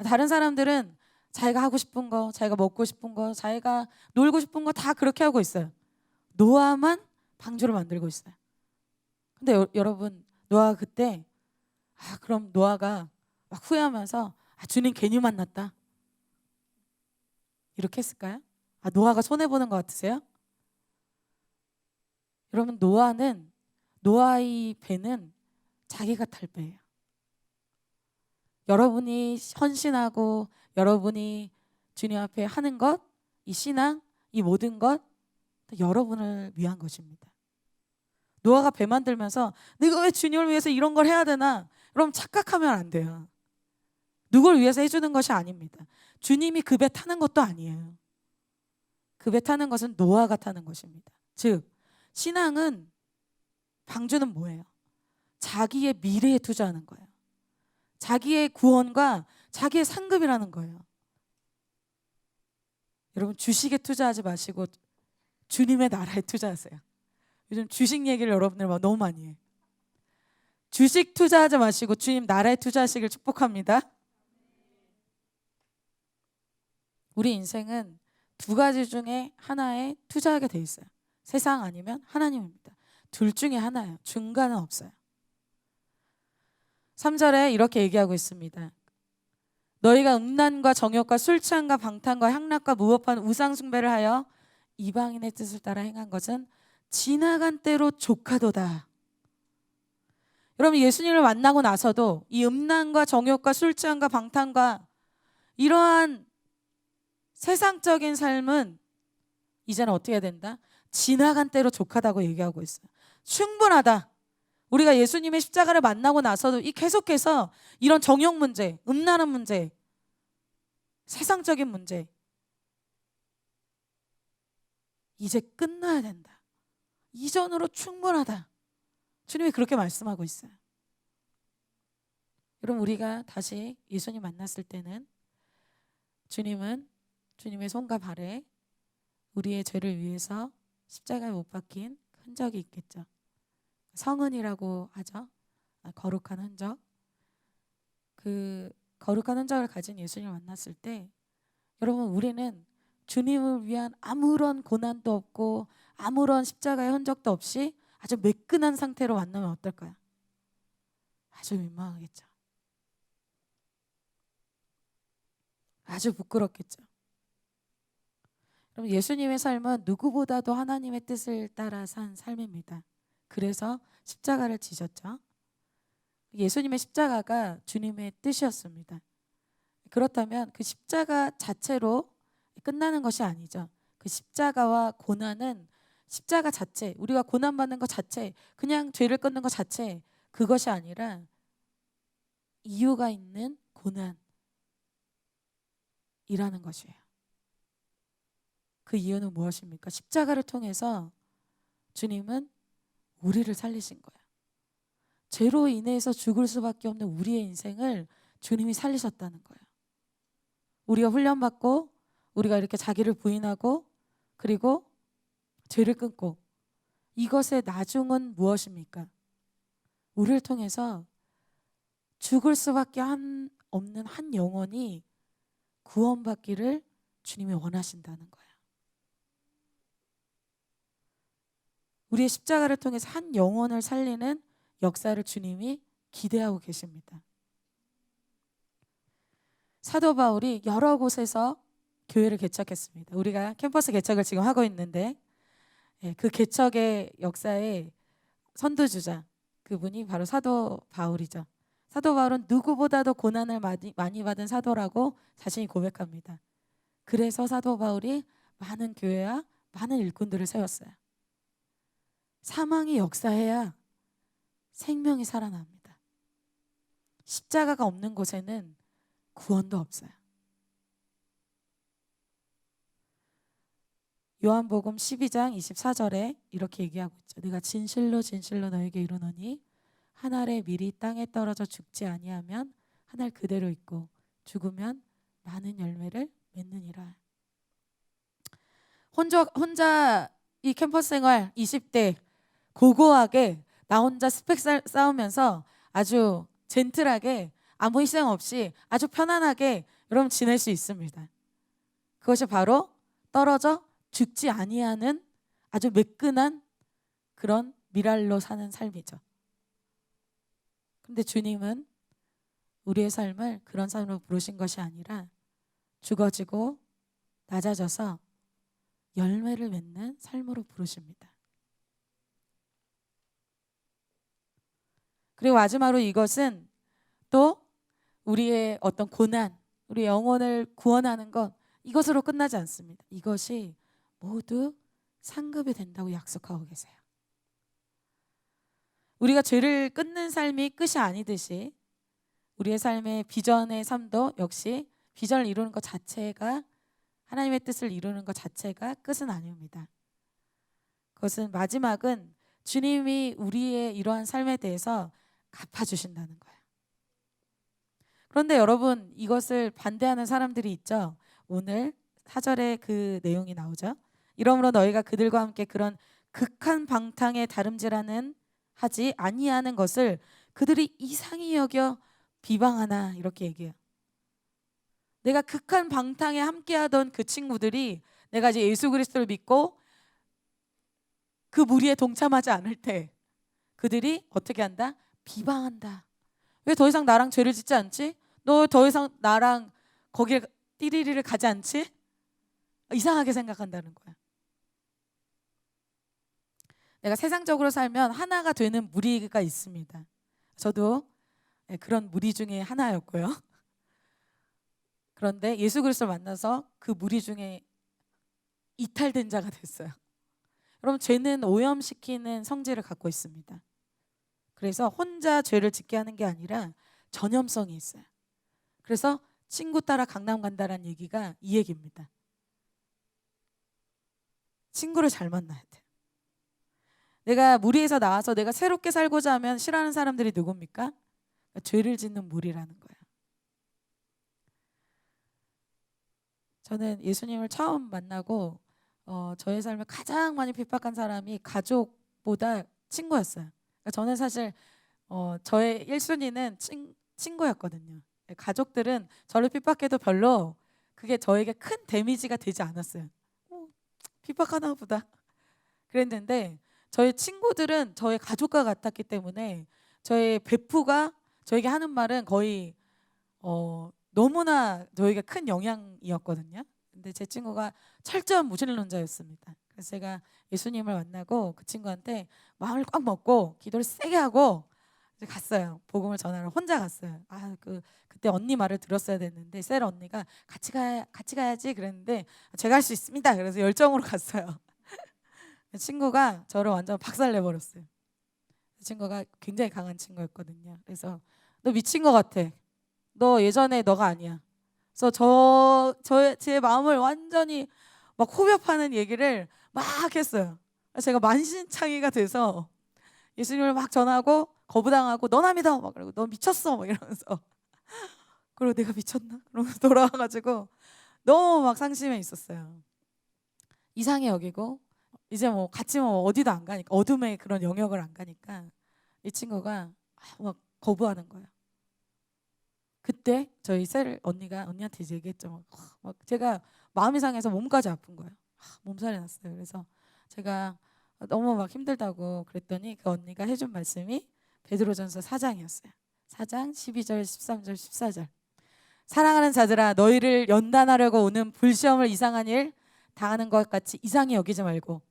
다른 사람들은 자기가 하고 싶은 거, 자기가 먹고 싶은 거, 자기가 놀고 싶은 거 다 그렇게 하고 있어요. 노아만 방주를 만들고 있어요. 근데 여러분, 노아가 그때 그럼 노아가 막 후회하면서 주님 괜히 만났다 이렇게 했을까요? 노아가 손해보는 것 같으세요? 여러분, 노아의 배는 자기가 탈 배예요. 여러분이 헌신하고 여러분이 주님 앞에 하는 것, 이 신앙, 이 모든 것 여러분을 위한 것입니다. 노아가 배 만들면서 내가 왜 주님을 위해서 이런 걸 해야 되나? 여러분, 착각하면 안 돼요. 누굴 위해서 해주는 것이 아닙니다. 주님이 그 배 타는 것도 아니에요. 그 배 타는 것은 노아가 타는 것입니다. 즉, 신앙은, 방주는 뭐예요? 자기의 미래에 투자하는 거예요. 자기의 구원과 자기의 상급이라는 거예요. 여러분, 주식에 투자하지 마시고 주님의 나라에 투자하세요. 요즘 주식 얘기를 여러분들 너무 많이 해요. 주식 투자하지 마시고 주님 나라에 투자하시길 축복합니다. 우리 인생은 두 가지 중에 하나에 투자하게 돼 있어요. 세상 아니면 하나님입니다. 둘 중에 하나예요. 중간은 없어요. 3절에 이렇게 얘기하고 있습니다. 너희가 음란과 정욕과 술 취함과 방탕과 향락과 무법한 우상 숭배를 하여 이방인의 뜻을 따라 행한 것은 지나간 때로 조카도다. 여러분, 예수님을 만나고 나서도 이 음란과 정욕과 술 취함과 방탕과 이러한 세상적인 삶은 이제는 어떻게 해야 된다? 지나간 때로 족하다고 얘기하고 있어요. 충분하다. 우리가 예수님의 십자가를 만나고 나서도 이 계속해서 이런 정욕 문제, 음란한 문제, 세상적인 문제 이제 끝나야 된다. 이전으로 충분하다. 주님이 그렇게 말씀하고 있어요. 여러분, 우리가 다시 예수님 만났을 때는 주님은 주님의 손과 발에 우리의 죄를 위해서 십자가에 못 박힌 흔적이 있겠죠. 성은이라고 하죠. 거룩한 흔적. 그 거룩한 흔적을 가진 예수님을 만났을 때 여러분, 우리는 주님을 위한 아무런 고난도 없고 아무런 십자가의 흔적도 없이 아주 매끈한 상태로 만나면 어떨까요? 아주 민망하겠죠. 아주 부끄럽겠죠. 그럼 예수님의 삶은 누구보다도 하나님의 뜻을 따라 산 삶입니다. 그래서 십자가를 지셨죠. 예수님의 십자가가 주님의 뜻이었습니다. 그렇다면 그 십자가 자체로 끝나는 것이 아니죠. 그 십자가와 고난은 십자가 자체, 우리가 고난받는 것 자체, 그냥 죄를 끊는 것 자체, 그것이 아니라 이유가 있는 고난이라는 것이에요. 그 이유는 무엇입니까? 십자가를 통해서 주님은 우리를 살리신 거예요. 죄로 인해서 죽을 수밖에 없는 우리의 인생을 주님이 살리셨다는 거예요. 우리가 훈련받고 우리가 이렇게 자기를 부인하고 그리고 죄를 끊고 이것의 나중은 무엇입니까? 우리를 통해서 죽을 수밖에 없는 한 영혼이 구원받기를 주님이 원하신다는 거예요. 우리의 십자가를 통해서 한 영혼을 살리는 역사를 주님이 기대하고 계십니다. 사도 바울이 여러 곳에서 교회를 개척했습니다. 우리가 캠퍼스 개척을 지금 하고 있는데 그 개척의 역사의 선두주자, 그분이 바로 사도 바울이죠. 사도 바울은 누구보다도 고난을 많이 받은 사도라고 자신이 고백합니다. 그래서 사도 바울이 많은 교회와 많은 일꾼들을 세웠어요. 사망이 역사해야 생명이 살아납니다. 십자가가 없는 곳에는 구원도 없어요. 요한복음 12장 24절에 이렇게 얘기하고 있죠. 내가 진실로 진실로 너에게 이르노니 한 알의 밀이 땅에 떨어져 죽지 아니하면 한 알 그대로 있고 죽으면 많은 열매를 맺느니라. 혼자 이 캠퍼스 생활 20대 고고하게 나 혼자 스펙 싸우면서 아주 젠틀하게 아무 희생 없이 아주 편안하게 여러분 지낼 수 있습니다. 그것이 바로 떨어져 죽지 아니하는 아주 매끈한 그런 미랄로 사는 삶이죠. 근데 주님은 우리의 삶을 그런 삶으로 부르신 것이 아니라 죽어지고 낮아져서 열매를 맺는 삶으로 부르십니다. 그리고 마지막으로 이것은 또 우리의 어떤 고난, 우리 영혼을 구원하는 것, 이것으로 끝나지 않습니다. 이것이 모두 상급이 된다고 약속하고 계세요. 우리가 죄를 끊는 삶이 끝이 아니듯이 우리의 삶의 비전의 삶도 역시 비전을 이루는 것 자체가, 하나님의 뜻을 이루는 것 자체가 끝은 아닙니다. 그것은 마지막은 주님이 우리의 이러한 삶에 대해서 갚아주신다는 거예요. 그런데 여러분, 이것을 반대하는 사람들이 있죠. 오늘 4절에 그 내용이 나오죠. 이러므로 너희가 그들과 함께 그런 극한 방탕에 다름질하는 하지 아니하는 것을 그들이 이상히 여겨 비방하나, 이렇게 얘기해요. 내가 극한 방탕에 함께하던 그 친구들이 내가 이제 예수 그리스도를 믿고 그 무리에 동참하지 않을 때 그들이 어떻게 한다? 비방한다. 왜 더 이상 나랑 죄를 짓지 않지? 너 더 이상 나랑 거기에 띠리리를 가지 않지? 이상하게 생각한다는 거야. 내가 세상적으로 살면 하나가 되는 무리가 있습니다. 저도 그런 무리 중에 하나였고요. 그런데 예수 그리스도를 만나서 그 무리 중에 이탈된 자가 됐어요. 여러분, 죄는 오염시키는 성질을 갖고 있습니다. 그래서 혼자 죄를 짓게 하는 게 아니라 전염성이 있어요. 그래서 친구 따라 강남 간다라는 얘기가 이 얘기입니다. 친구를 잘 만나야 돼. 내가 무리에서 나와서 내가 새롭게 살고자 하면 싫어하는 사람들이 누굽니까? 죄를 짓는 무리라는 거예요. 저는 예수님을 처음 만나고 저의 삶을 가장 많이 핍박한 사람이 가족보다 친구였어요. 그러니까 저는 사실 저의 1순위는 친구였거든요. 가족들은 저를 핍박해도 별로 그게 저에게 큰 데미지가 되지 않았어요. 핍박하나 보다 그랬는데, 저의 친구들은 저의 가족과 같았기 때문에 저의 베프가 저에게 하는 말은 거의 너무나 저에게 큰 영향이었거든요. 근데 제 친구가 철저한 무신론자였습니다. 그래서 제가 예수님을 만나고 그 친구한테 마음을 꽉 먹고 기도를 세게 하고 이제 갔어요. 복음을 전하러 혼자 갔어요. 그때 언니 말을 들었어야 됐는데 셀 언니가 같이 가야지 그랬는데 제가 할 수 있습니다. 그래서 열정으로 갔어요. 친구가 저를 완전 박살내버렸어요. 친구가 굉장히 강한 친구였거든요. 그래서 너 미친 것 같아. 너 예전에 너가 아니야. 그래서 제 마음을 완전히 막 호흡하는 얘기를 막 했어요. 제가 만신창이가 돼서 예수님을 막 전하고 거부당하고 너나 믿어 막 그러고 너 미쳤어 막 이러면서 그리고 내가 미쳤나? 그러면서 돌아와가지고 너무 막 상심해 있었어요. 이상해 여기고 이제 뭐 같이 뭐 어디도 안 가니까, 어둠의 그런 영역을 안 가니까 이 친구가 막 거부하는 거예요. 그때 저희 셀 언니한테 이제 얘기했죠. 막 제가 마음이 상해서 몸까지 아픈 거예요. 몸살이 났어요. 그래서 제가 너무 막 힘들다고 그랬더니 그 언니가 해준 말씀이 베드로전서 4장이었어요. 4장 12절 13절 14절. 사랑하는 자들아, 너희를 연단하려고 오는 불시험을 이상한 일 당하는 것 같이 이상히 여기지 말고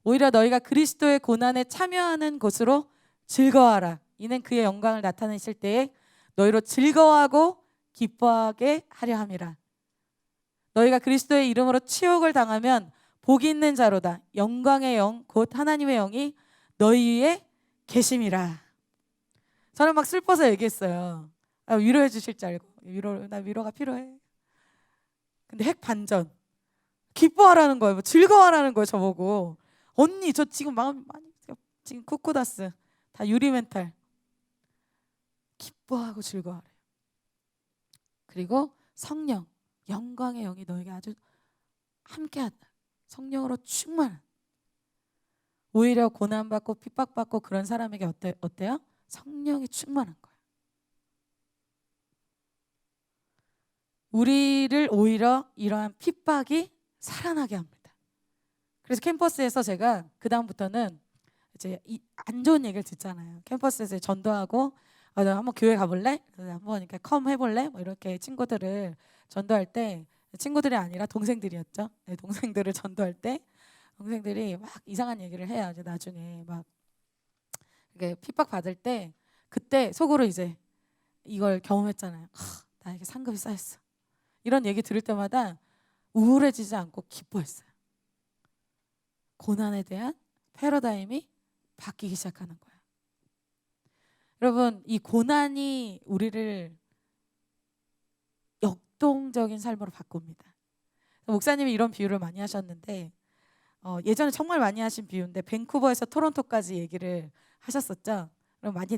오히려 너희가 그리스도의 고난에 참여하는 것으로 즐거워하라. 이는 그의 영광을 나타내실 때에 너희로 즐거워하고 기뻐하게 하려 함이라. 너희가 그리스도의 이름으로 치욕을 당하면 복이 있는 자로다. 영광의 영 곧 하나님의 영이 너희 위에 계심이라. 저는 막 슬퍼서 얘기했어요. 위로해 주실 줄 알고. 나 위로가 필요해. 근데 핵 반전. 기뻐하라는 거예요. 즐거워하라는 거예요. 저보고. 언니 저 지금 마음 많이 지금 쿠쿠다스 다 유리 멘탈. 기뻐하고 즐거워하래요. 그리고 성령, 영광의 영이 너에게 아주 함께한다. 성령으로 충만한. 오히려 고난받고 핍박받고 그런 사람에게 어때요? 성령이 충만한 거예요. 우리를 오히려 이러한 핍박이 살아나게 합니다. 그래서 캠퍼스에서 제가 그 다음부터는 이제 안 좋은 얘기를 듣잖아요. 캠퍼스에서 전도하고 너 한번 교회 가볼래? 한번 이렇게 컴 해볼래? 뭐 이렇게 친구들을 전도할 때, 친구들이 아니라 동생들이었죠. 네, 동생들을 전도할 때 동생들이 막 이상한 얘기를 해요. 이제 나중에 막 이렇게 핍박 받을 때 그때 속으로 이제 이걸 경험했잖아요. 나에게 상급이 쌓였어. 이런 얘기 들을 때마다 우울해지지 않고 기뻐했어요. 고난에 대한 패러다임이 바뀌기 시작하는 거예요. 여러분, 이 고난이 우리를 역동적인 삶으로 바꿉니다. 목사님이 이런 비유를 많이 하셨는데 예전에 정말 많이 하신 비유인데 밴쿠버에서 토론토까지 얘기를 하셨었죠. 그럼 많이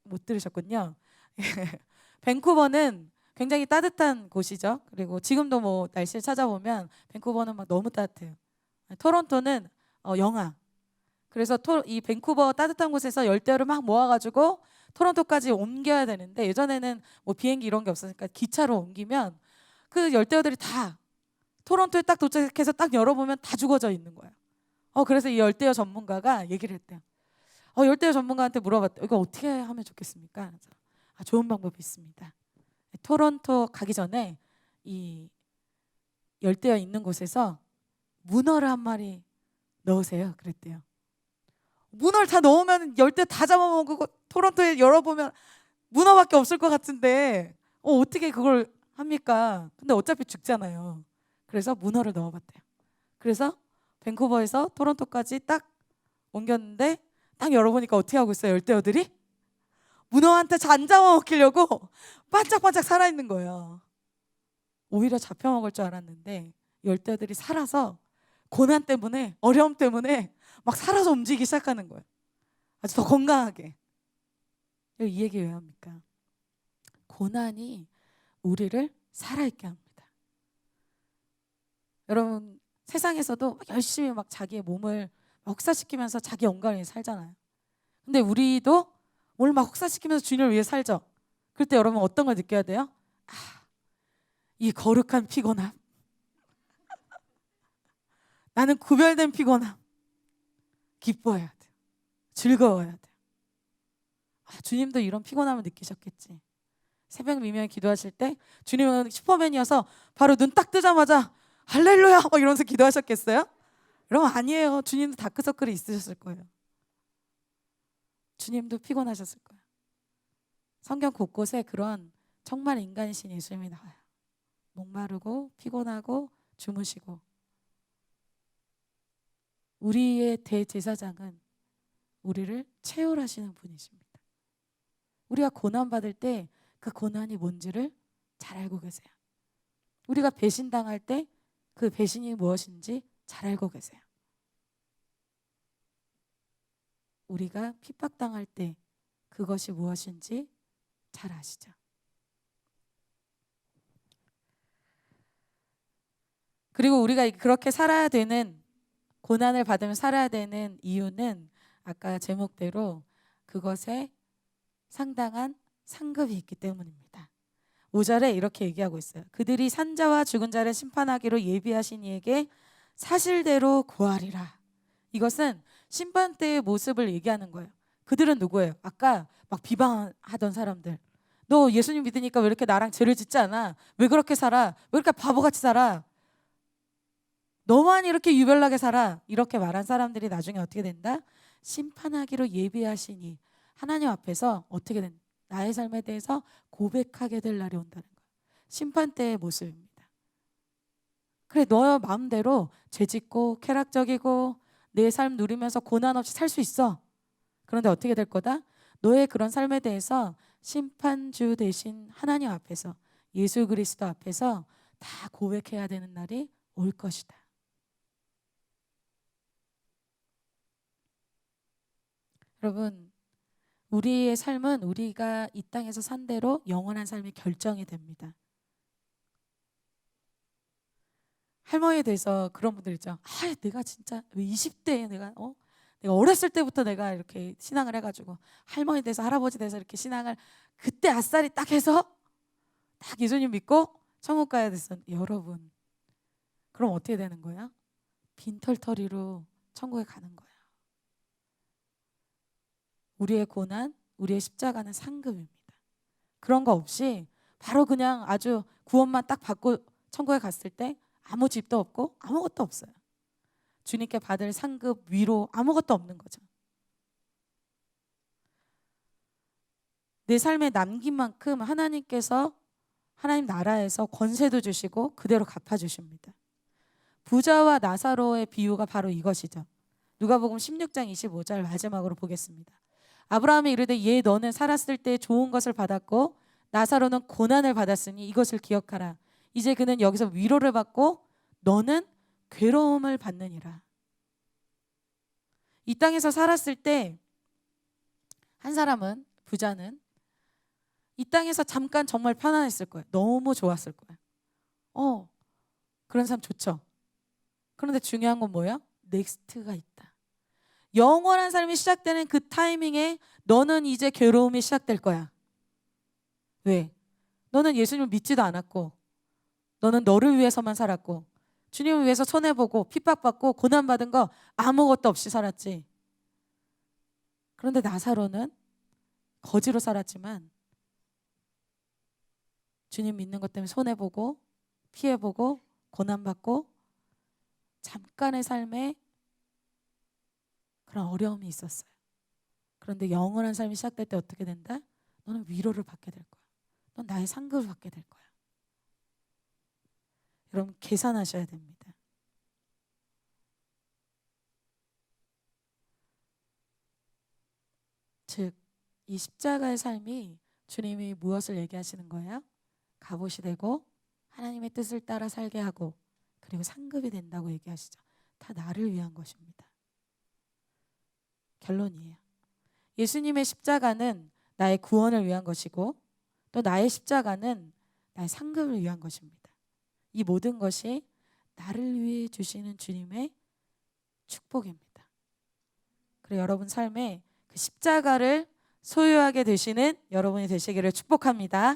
못 들으셨군요. 밴쿠버는 굉장히 따뜻한 곳이죠. 그리고 지금도 뭐 날씨를 찾아보면 밴쿠버는 막 너무 따뜻해요. 토론토는 영하. 그래서 이 밴쿠버 따뜻한 곳에서 열대어를 막 모아가지고 토론토까지 옮겨야 되는데 예전에는 뭐 비행기 이런 게 없으니까 기차로 옮기면 그 열대어들이 다 토론토에 딱 도착해서 딱 열어보면 다 죽어져 있는 거예요. 그래서 이 열대어 전문가가 얘기를 했대요. 열대어 전문가한테 물어봤대요. 이거 어떻게 하면 좋겠습니까? 그래서, 좋은 방법이 있습니다. 토론토 가기 전에 이 열대어 있는 곳에서 문어를 한 마리 넣으세요. 그랬대요. 문어를 다 넣으면 열대 다 잡아먹고 토론토에 열어보면 문어밖에 없을 것 같은데 어떻게 그걸 합니까? 근데 어차피 죽잖아요. 그래서 문어를 넣어봤대요. 그래서 밴쿠버에서 토론토까지 딱 옮겼는데 딱 열어보니까 어떻게 하고 있어요? 열대어들이 문어한테 안 잡아먹히려고 반짝반짝 살아있는 거예요. 오히려 잡혀먹을 줄 알았는데 열대어들이 살아서 고난 때문에, 어려움 때문에 막 살아서 움직이기 시작하는 거예요. 아주 더 건강하게. 이 얘기 왜 합니까? 고난이 우리를 살아있게 합니다. 여러분, 세상에서도 열심히 막 자기의 몸을 혹사시키면서 자기 영광을 위해 살잖아요. 근데 우리도 오늘 막 혹사시키면서 주님을 위해 살죠. 그럴 때 여러분 어떤 걸 느껴야 돼요? 이 거룩한 피곤함. 나는 구별된 피곤함. 기뻐해야 돼요. 즐거워야 돼요. 주님도 이런 피곤함을 느끼셨겠지. 새벽 미명에 기도하실 때 주님은 슈퍼맨이어서 바로 눈 딱 뜨자마자 할렐루야 막 이러면서 기도하셨겠어요? 여러분 아니에요. 주님도 다크서클이 있으셨을 거예요. 주님도 피곤하셨을 거예요. 성경 곳곳에 그런 정말 인간이신 예수님이 나와요. 목마르고 피곤하고 주무시고. 우리의 대제사장은 우리를 체휼하시는 분이십니다. 우리가 고난받을 때 그 고난이 뭔지를 잘 알고 계세요. 우리가 배신당할 때 그 배신이 무엇인지 잘 알고 계세요. 우리가 핍박당할 때 그것이 무엇인지 잘 아시죠? 그리고 우리가 그렇게 살아야 되는, 고난을 받으며 살아야 되는 이유는 아까 제목대로 그것에 상당한 상급이 있기 때문입니다. 5절에 이렇게 얘기하고 있어요. 그들이 산자와 죽은 자를 심판하기로 예비하신 이에게 사실대로 구하리라. 이것은 심판 때의 모습을 얘기하는 거예요. 그들은 누구예요? 아까 막 비방하던 사람들. 너 예수님 믿으니까 왜 이렇게 나랑 죄를 짓지 않아? 왜 그렇게 살아? 왜 이렇게 바보같이 살아? 너만 이렇게 유별나게 살아. 이렇게 말한 사람들이 나중에 어떻게 된다? 심판하기로 예비하시니 하나님 앞에서 어떻게 된다? 나의 삶에 대해서 고백하게 될 날이 온다는 거예요. 심판 때의 모습입니다. 그래, 너 마음대로 죄짓고 쾌락적이고 내 삶 누리면서 고난 없이 살 수 있어. 그런데 어떻게 될 거다? 너의 그런 삶에 대해서 심판주 되신 하나님 앞에서, 예수 그리스도 앞에서 다 고백해야 되는 날이 올 것이다. 여러분, 우리의 삶은 우리가 이 땅에서 산 대로 영원한 삶이 결정이 됩니다. 할머니 돼서 그런 분들 있죠. 내가 진짜 왜 20대에 내가 어렸을 때부터 내가 이렇게 신앙을 해가지고 할머니 돼서 할아버지 돼서 이렇게 신앙을 그때 아싸리 딱 해서 딱 예수님 믿고 천국 가야 됐어. 여러분, 그럼 어떻게 되는 거야? 빈털터리로 천국에 가는 거야. 우리의 고난, 우리의 십자가는 상급입니다. 그런 거 없이 바로 그냥 아주 구원만 딱 받고 천국에 갔을 때 아무 집도 없고 아무것도 없어요. 주님께 받을 상급, 위로 아무것도 없는 거죠. 내 삶에 남긴 만큼 하나님께서 하나님 나라에서 권세도 주시고 그대로 갚아주십니다. 부자와 나사로의 비유가 바로 이것이죠. 누가복음 16장 25절 마지막으로 보겠습니다. 아브라함이 이르되 예 너는 살았을 때 좋은 것을 받았고 나사로는 고난을 받았으니 이것을 기억하라. 이제 그는 여기서 위로를 받고 너는 괴로움을 받느니라. 이 땅에서 살았을 때 한 사람은, 부자는 이 땅에서 잠깐 정말 편안했을 거예요. 너무 좋았을 거예요. 그런 사람 좋죠. 그런데 중요한 건 뭐예요? 넥스트가 있다. 영원한 삶이 시작되는 그 타이밍에 너는 이제 괴로움이 시작될 거야. 왜? 너는 예수님을 믿지도 않았고 너는 너를 위해서만 살았고 주님을 위해서 손해보고 핍박받고 고난받은 거 아무것도 없이 살았지. 그런데 나사로는 거지로 살았지만 주님 믿는 것 때문에 손해보고 피해보고 고난받고 잠깐의 삶에 그런 어려움이 있었어요. 그런데 영원한 삶이 시작될 때 어떻게 된다? 너는 위로를 받게 될 거야. 넌 나의 상급을 받게 될 거야. 여러분 계산하셔야 됩니다. 즉, 이 십자가의 삶이 주님이 무엇을 얘기하시는 거예요? 갑옷이 되고 하나님의 뜻을 따라 살게 하고 그리고 상급이 된다고 얘기하시죠. 다 나를 위한 것입니다. 결론이에요. 예수님의 십자가는 나의 구원을 위한 것이고 또 나의 십자가는 나의 상급을 위한 것입니다. 이 모든 것이 나를 위해 주시는 주님의 축복입니다. 그래서 여러분 삶에 그 십자가를 소유하게 되시는 여러분이 되시기를 축복합니다.